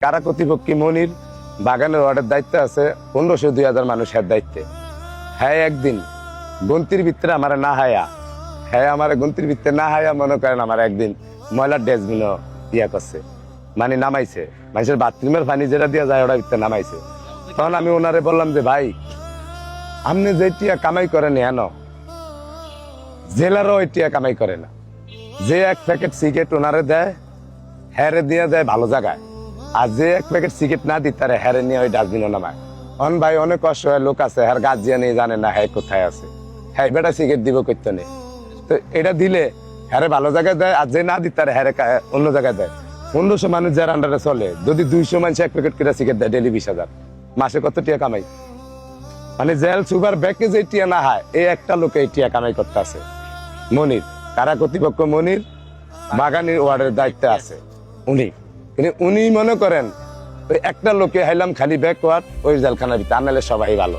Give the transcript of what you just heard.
কারা কর্তৃপক্ষী মনির বাগানের ওয়ার্ডের দায়িত্ব আছে 1500-2000 মানুষের দায়িত্বে। হ্যাঁ একদিন গন্তির ভিতরে আমার না হায়া, হ্যাঁ আমার গন্তির ভিতরে না হায়া মনে করেন আমার একদিন ময়লার ড্রেসগুলো ইয়া করছে, মানে নামাইছে, মানুষের বাথরুমের পানি যেটা দিয়ে যায় ওটা ভিতরে নামাইছে। তখন আমি ওনারে বললাম যে ভাই আপনি যে টিয়া কামাই করেন হেন জেলারও ওই টিয়া কামাই করে না, যে এক প্যাকেট সিগারেট ওনারে দেয় হ্যারে দিয়ে দেয় ভালো জায়গায়, আর যে এক প্যাকেট সিগারেট না দিই তারা হ্যারে নিয়ে ওই ডাস্টবিনও নামায়। অন ভাই অনেক অসহায় লোক আছে হ্যার গার্জিয়ানই জানে না হ্যাঁ কোথায় আছে, হ্যাঁ বেটা সিগারেট দিব করতে নেই, তো এটা দিলে হ্যারে ভালো জায়গায় দেয়, আর যে না দিই তারা হ্যারে অন্য জায়গায় দেয়। 1500 মানুষ যার আন্ডারে চলে, যদি 200 মানুষ এক প্যাকেট করে সিগারেট দেয় ডেলি 20,000, মাসে কত টিয়া কামাই? মানে জেল সুগার ব্যাকে যে টিয়া না হয় এই একটা লোকে এই টিয়া কামাই করতে আছে। মনির কারা কর্তৃপক্ষ মনির বাগানের ওয়ার্ডের দায়িত্বে আছে উনি, কিন্তু উনি মনে করেন ওই একটা লোকে হাইলাম খালি ব্যাকওয়ার্ড ওই জেলখানার ভিতরে, আনালে সবাই ভালো।